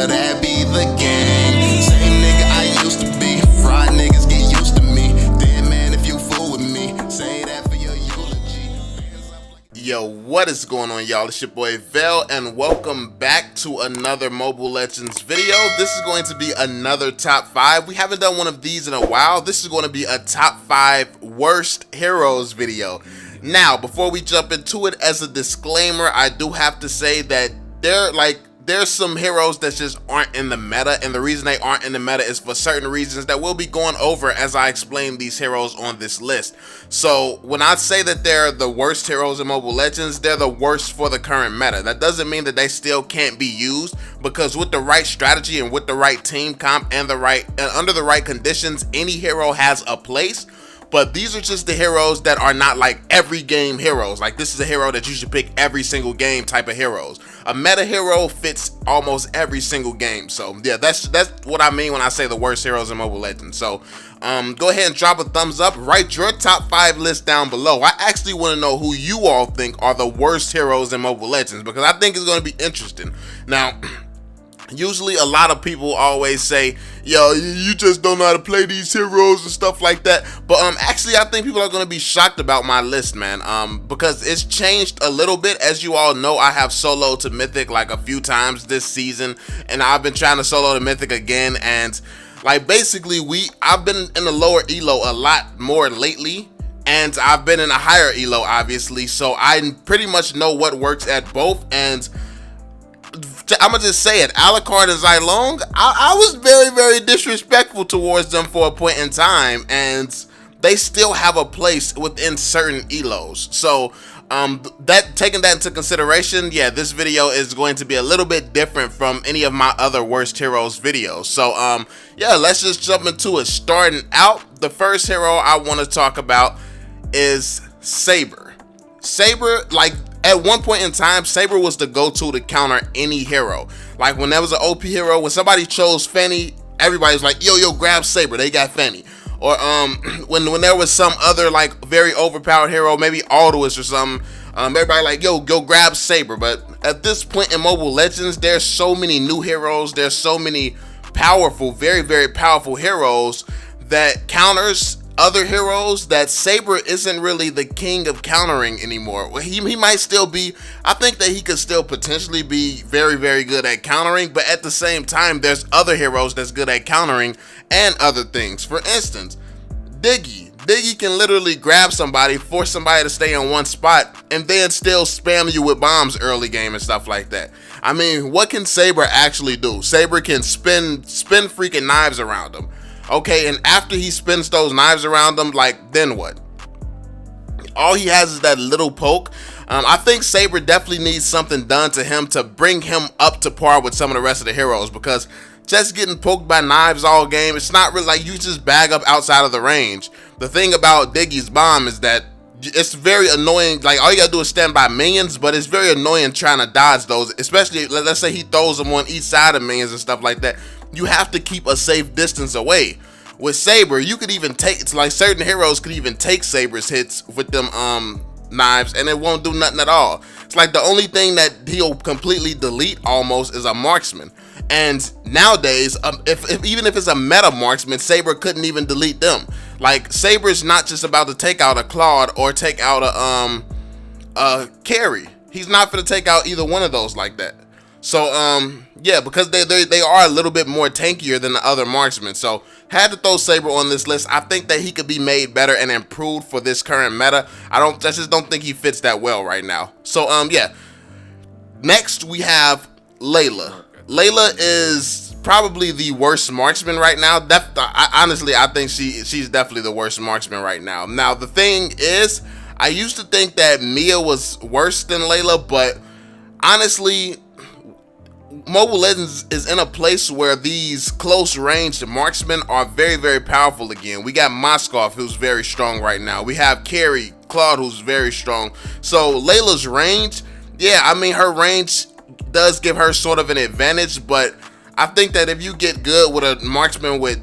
yeah, that be the gang. Same nigga I used to be. Fried niggas get used to me. Dead man, if you fool with me, say that for your eulogy. Yo, what is going on, y'all? It's your boy Vel, and welcome back to another Mobile Legends video. This is going to be another top 5. We haven't done one of these in a while. This is going to be a top 5 worst heroes video. Now, before we jump into it, as a disclaimer, I do have to say that there's some heroes that just aren't in the meta, and the reason they aren't in the meta is for certain reasons that we'll be going over as I explain these heroes on this list. So when I say that they're the worst heroes in Mobile Legends, they're the worst for the current meta. That doesn't mean that they still can't be used, because with the right strategy and with the right team comp and under the right conditions, any hero has a place. But these are just the heroes that are not like every game heroes. Like, this is a hero that you should pick every single game type of heroes. A meta hero fits almost every single game. So yeah, that's what I mean when I say the worst heroes in Mobile Legends. So go ahead and drop a thumbs up. Write your top 5 list down below. I actually want to know who you all think are the worst heroes in Mobile Legends, because I think it's going to be interesting. Now, usually a lot of people always say, yo, you just don't know how to play these heroes and stuff like that. But actually, I think people are going to be shocked about my list, man, because it's changed a little bit. As you all know, I have soloed to Mythic like a few times this season, and I've been trying to solo to Mythic again. And like, basically, I've been in the lower elo a lot more lately, and I've been in a higher elo, obviously. So I pretty much know what works at both. And I'm gonna just say it, Alucard and Zilong, I was very, very disrespectful towards them for a point in time, and they still have a place within certain elos. So taking that into consideration, yeah, this video is going to be a little bit different from any of my other worst heroes videos. So yeah, let's just jump into it. Starting out, the first hero I want to talk about is Saber. Saber, like, at one point in time, Saber was the go-to to counter any hero. Like, when there was an OP hero, when somebody chose Fanny, everybody was like, yo, grab Saber, they got Fanny. Or when there was some other like very overpowered hero, maybe Alduus or something, everybody like, yo, go grab Saber. But at this point in Mobile Legends, there's so many new heroes, there's so many powerful, very, very powerful heroes that counters other heroes, that Saber isn't really the king of countering anymore. He might still be, I think that he could still potentially be very, very good at countering, but at the same time, there's other heroes that's good at countering and other things. For instance, Diggy can literally grab somebody, force somebody to stay in one spot, and then still spam you with bombs early game and stuff like that. I mean, what can Saber actually do? Saber can spin freaking knives around him. Okay, and after he spins those knives around them, like, then what? All he has is that little poke. I think Saber definitely needs something done to him to bring him up to par with some of the rest of the heroes, because just getting poked by knives all game, it's not really like you just bag up outside of the range. The thing about Diggy's bomb is that it's very annoying. Like, all you gotta do is stand by minions, but it's very annoying trying to dodge those, especially, let's say he throws them on each side of minions and stuff like that. You have to keep a safe distance away. With Saber, you could even take, it's like certain heroes could even take Saber's hits with them knives, and it won't do nothing at all. It's like the only thing that he'll completely delete almost is a marksman. And nowadays, even if it's a meta marksman, Saber couldn't even delete them. Like, Saber's not just about to take out a Claude or take out a carry. He's not gonna take out either one of those like that. So yeah, because they are a little bit more tankier than the other marksmen. So had to throw Saber on this list. I think that he could be made better and improved for this current meta. I just don't think he fits that well right now. So yeah. Next we have Layla. Layla is probably the worst marksman right now. Honestly, I think she's definitely the worst marksman right now. Now the thing is, I used to think that Mia was worse than Layla, but honestly, Mobile Legends is in a place where these close range marksmen are very, very powerful again. We got Moskov, who's very strong right now. We have Carrie, Claude, who's very strong. So Layla's range, yeah, I mean, her range does give her sort of an advantage, but I think that if you get good with a marksman with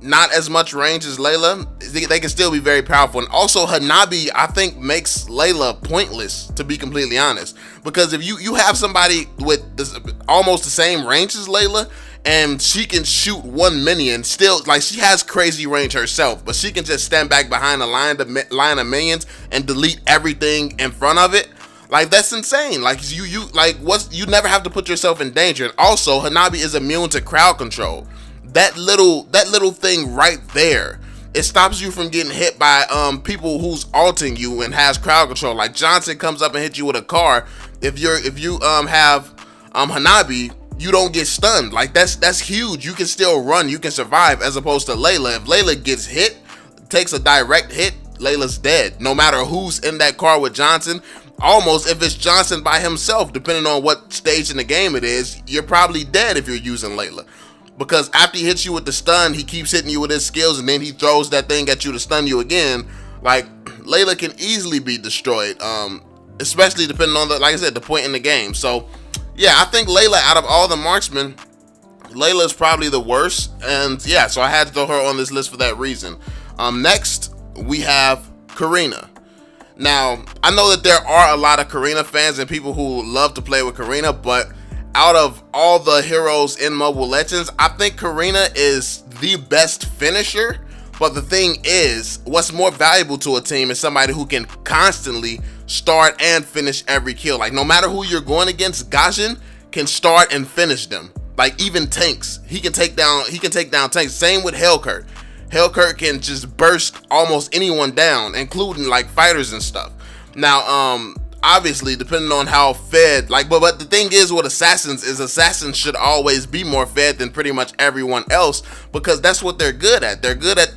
not as much range as Layla, they can still be very powerful. And also Hanabi, I think, makes Layla pointless, to be completely honest, because if you have somebody with this, almost the same range as Layla, and she can shoot one minion, still, like, she has crazy range herself, but she can just stand back behind a line of minions and delete everything in front of it. Like, that's insane. Like, you never have to put yourself in danger. And also, Hanabi is immune to crowd control. That little thing right there, it stops you from getting hit by people who's ulting you and has crowd control. Like, Johnson comes up and hits you with a car. If you have Hanabi, you don't get stunned. Like, that's huge. You can still run, you can survive, as opposed to Layla. If Layla gets hit, takes a direct hit, Layla's dead. No matter who's in that car with Johnson. Almost, if it's Johnson by himself, depending on what stage in the game it is, you're probably dead if you're using Layla. Because after he hits you with the stun, he keeps hitting you with his skills, and then he throws that thing at you to stun you again. Like, Layla can easily be destroyed, especially depending on, like I said, the point in the game. So, yeah, I think Layla, out of all the marksmen, Layla is probably the worst. And, yeah, so I had to throw her on this list for that reason. Next, we have Karina. Now, I know that there are a lot of Karina fans and people who love to play with Karina, but out of all the heroes in Mobile Legends, I think Karina is the best finisher. But the thing is, what's more valuable to a team is somebody who can constantly start and finish every kill. Like, no matter who you're going against, Gaijin can start and finish them. Like, even tanks, he can take down tanks. Same with Hellkurt. Hellkurt can just burst almost anyone down, including like fighters and stuff. Now, obviously, depending on how fed, like, but the thing is with assassins should always be more fed than pretty much everyone else, because that's what they're good at.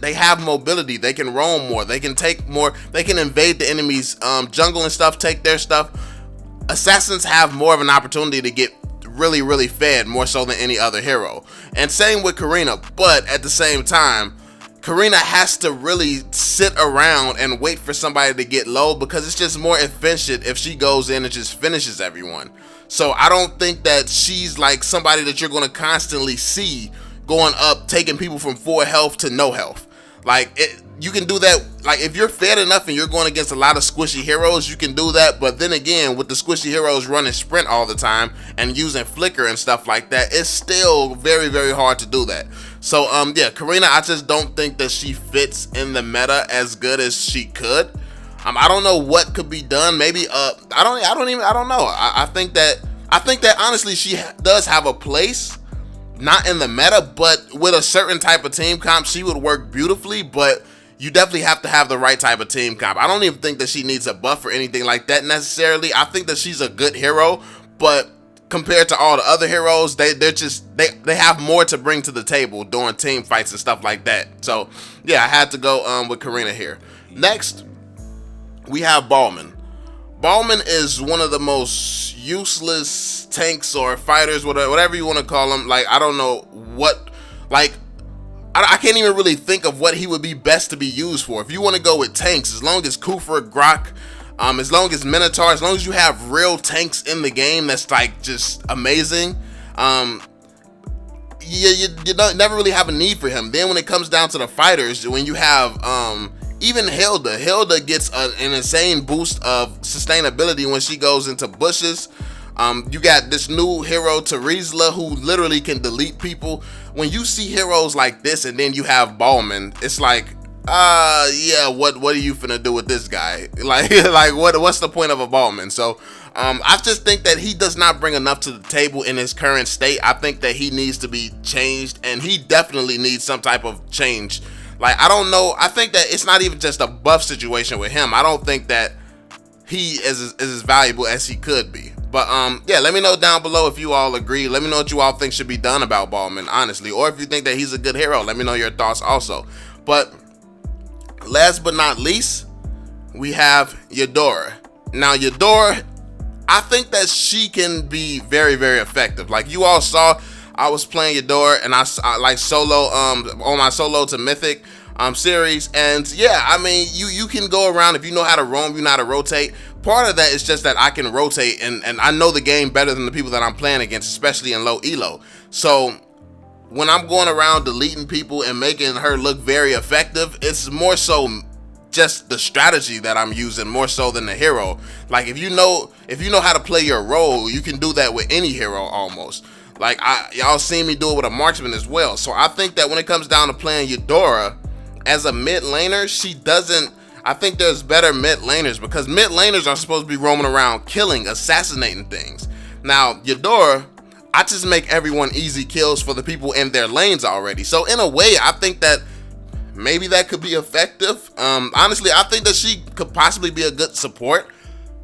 They have mobility, they can roam more, they can take more, they can invade the enemy's jungle and stuff, take their stuff. Assassins have more of an opportunity to get really, really fed, more so than any other hero. And same with Karina, but at the same time, Karina has to really sit around and wait for somebody to get low, because it's just more efficient if she goes in and just finishes everyone. So I don't think that she's like somebody that you're going to constantly see going up, taking people from 4 health to no health. Like, you can do that, like, if you're fed enough and you're going against a lot of squishy heroes, you can do that. But then again, with the squishy heroes running sprint all the time and using flicker and stuff like that, it's still very, very hard to do that. So yeah, Karina, I just don't think that she fits in the meta as good as she could. I don't know what could be done. Maybe I don't know. I think that honestly she does have a place, not in the meta, but with a certain type of team comp, she would work beautifully. But you definitely have to have the right type of team comp. I don't even think that she needs a buff or anything like that necessarily. I think that she's a good hero, but compared to all the other heroes, they have more to bring to the table during team fights and stuff like that. So yeah, I had to go with Karina here. Next, we have Ballman. Ballman is one of the most useless tanks or fighters, whatever you want to call them. Like, I don't know what, like, I can't even really think of what he would be best to be used for. If you want to go with tanks, as long as Kufa, Grok, as long as Minotaur, as long as you have real tanks in the game, that's like just amazing. You don't never really have a need for him. Then when it comes down to the fighters, when you have even Hilda gets an insane boost of sustainability when she goes into bushes. You got this new hero, Terizla, who literally can delete people. When you see heroes like this and then you have Ballman, it's like, yeah, what are you finna do with this guy? Like what's the point of a Ballman? So I just think that he does not bring enough to the table in his current state. I think that he needs to be changed, and he definitely needs some type of change. Like, I don't know, I think that it's not even just a buff situation with him. I don't think that he is as valuable as he could be. But yeah, let me know down below if you all agree. Let me know what you all think should be done about Ballman, honestly. Or if you think that he's a good hero, let me know your thoughts also. But last but not least, we have Eudora. Now, Eudora, I think that she can be very, very effective. Like you all saw, I was playing Eudora and I like solo on my solo to mythic series, and yeah, I mean, you can go around if you know how to roam, you know how to rotate. Part of that is just that I can rotate, and I know the game better than the people that I'm playing against, especially in low elo. So when I'm going around deleting people and making her look very effective, it's more so just the strategy that I'm using more so than the hero. Like if you know how to play your role, you can do that with any hero almost. Like y'all seen me do it with a marksman as well. So I think that when it comes down to playing Eudora as a mid laner, I think there's better mid laners, because mid laners are supposed to be roaming around killing, assassinating things. Now Eudora, I just make everyone easy kills for the people in their lanes already. So in a way, I think that maybe that could be effective. Honestly, I think that she could possibly be a good support,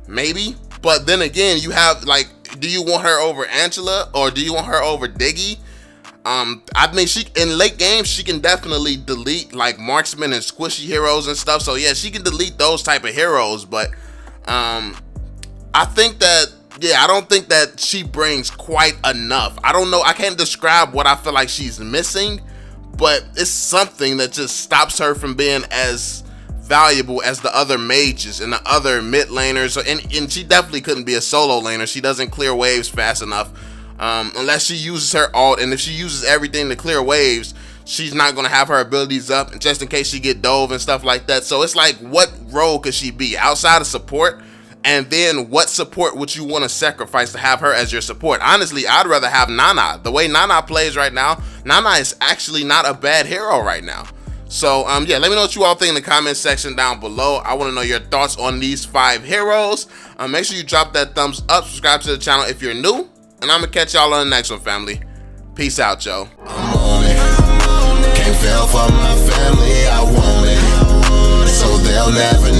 maybe. But then again, you have like, do you want her over Angela or do you want her over Diggy? I mean, she in late games, she can definitely delete like marksman and squishy heroes and stuff. So yeah, she can delete those type of heroes. But I think that, yeah, I don't think that she brings quite enough. I don't know. I can't describe what I feel like she's missing, but it's something that just stops her from being as valuable as the other mages and the other mid laners. And she definitely couldn't be a solo laner. She doesn't clear waves fast enough. Unless she uses her ult, and if she uses everything to clear waves, she's not going to have her abilities up just in case she get dove and stuff like that. So it's like, what role could she be outside of support? And then what support would you want to sacrifice to have her as your support? Honestly, I'd rather have Nana. The way Nana plays right now, Nana is actually not a bad hero right now. So yeah, let me know what you all think in the comment section down below. I want to know your thoughts on these 5 heroes. Make sure you drop that thumbs up, subscribe to the channel if you're new, and I'm gonna catch y'all on the next one, family. Peace out, yo. I'm on it. Can't fail for my family, I want it. So they'll never